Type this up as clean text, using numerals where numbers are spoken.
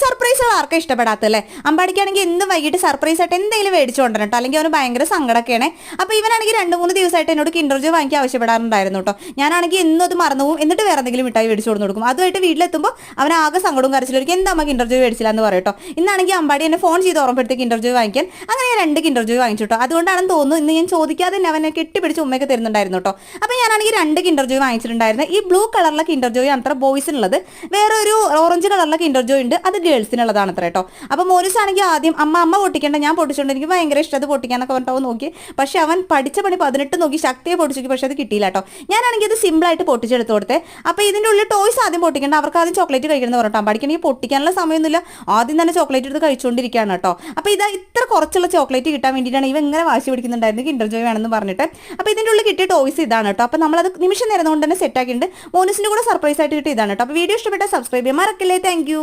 സർപ്രൈസുകൾ ആർക്കും ഇഷ്ടപ്പെടാത്തല്ലേ? അമ്പാടിക്കാണെങ്കിൽ എന്ത് വൈകിട്ട് സർപ്രൈസ് ആയിട്ട് എന്തെങ്കിലും മേടിച്ചു കൊണ്ടുവരണം കേട്ടോ, അല്ലെങ്കിൽ അവന് ഭയങ്കര സങ്കടമൊക്കെയാണ്. അപ്പോൾ ഇവനാണെങ്കിൽ 2-3 ദിവസമായിട്ട് എന്നോട് കിൻഡർ ജോയ് വാങ്ങിക്കാൻ ആവശ്യപ്പെടാറുണ്ടായിരുന്നു കേട്ടോ. ഞാനാണെങ്കിൽ എന്നും അത് മറന്നു പോകും, എന്നിട്ട് വേറെ എന്തെങ്കിലും മിഠായി മേടിച്ചു കൊടുക്കും. അതുമായിട്ട് വീട്ടിലെത്തുമ്പോൾ അവൻ ആകെ സങ്കടവും കരച്ചിലായിരിക്കും, എന്താ അമ്മ കിൻഡർ ജോയ് മേടിച്ചില്ല എന്ന് പറയും കേട്ടോ. ഇന്നാണെങ്കിൽ അമ്പാടി എന്നെ ഫോൺ ചെയ്ത് ഓർമ്മപ്പെടുത്തി കിൻഡർ ജോയ് വാങ്ങിക്കാൻ. അങ്ങനെ ഞാൻ 2 കിൻഡർ ജോയ് വാങ്ങിച്ചു കേട്ടോ. അതുകൊണ്ടാണെന്ന് തോന്നുന്നു ഇന്ന് ഞാൻ ചോദിക്കാതെ തന്നെ അവനെ കെട്ടിപ്പിടിച്ച് ഉമ്മയൊക്കെ തരുന്നുണ്ടായിരുന്നു കേട്ടോ. അപ്പോൾ ഞാനാണെങ്കിൽ 2 കിൻഡർ ജോയ് വാങ്ങിച്ചിട്ടുണ്ടായിരുന്നു. ഈ ബ്ലൂ കളറിലെ കിൻഡർ ജോയ് ആണ് അത്ര ബോയ്സിനുള്ളത്, വേറെ ഒരു ഓറഞ്ച് കളറിലെ കിൻഡർ ജോയ് ഉണ്ട്, അത് ഗേൾസിനുള്ളതാണ് അത്ര കേട്ടോ. അപ്പോൾ മോരിസ് ആണെങ്കിൽ ആദ്യം അമ്മ പൊട്ടിക്കേണ്ട, ഞാൻ പൊട്ടിച്ചുകൊണ്ട് എനിക്ക് ഭയങ്കര ഇഷ്ടം അത് പൊട്ടിക്കാനൊക്കെ പറഞ്ഞിട്ട് നോക്കി. പക്ഷേ അവൻ പഠിച്ച പണി 18 നോക്കി ശക്തിയെ പൊട്ടിച്ചു, പക്ഷേ അത് കിട്ടിയില്ല കേട്ടോ. ഞാനാണെങ്കിൽ അത് സിമ്പിളായിട്ട് പൊട്ടിച്ചെടുത്ത് കൊടുത്തേ. അപ്പോൾ ഇതിൻ്റെ ഉള്ളിൽ ടോയ്സ് ആദ്യം പൊട്ടിക്കേണ്ട, അവർക്ക് ആദ്യം ചോക്ലേറ്റ് കഴിക്കണം എന്ന് പറഞ്ഞിട്ട് പഠിക്കണമെങ്കിൽ പൊട്ടിക്കാനുള്ള സമയമൊന്നുമില്ല, ആദ്യം തന്നെ ചോക്ലേറ്റ് എടുത്ത് കഴിച്ചുകൊണ്ടിരിക്കുകയാണ് കേട്ടോ. അപ്പോൾ ഇത്ര കുറച്ചുള്ള ചോക്ലേറ്റ് കിട്ടാൻ വേണ്ടിയിട്ടാണ് ഇവ ഇങ്ങനെ വാശി പിടിക്കുന്നുണ്ടായിരുന്നു കിൻഡർ ജോയ് വേണമെന്ന് പറഞ്ഞിട്ട്. അപ്പോൾ ഇതിൻ്റെ ഉള്ളിൽ കിട്ടിയ ടോയ്സ് ഇതാണ് കേട്ടോ. അപ്പോൾ നമ്മളത് നിമിഷം നേരം കൊണ്ട് തന്നെ സെറ്റ് ആക്കിയിട്ടുണ്ട്. മോനിസിൻ്റെ കൂടെ സർപ്രൈസ് ആയിട്ട് കിട്ടിയ ഇതാണ് കേട്ടോ. അപ്പോൾ വീഡിയോ ഇഷ്ടപ്പെട്ടാൽ സബ്സ്ക്രൈബ് ചെയ്യാൻ മറക്കല്ലേ. താങ്ക്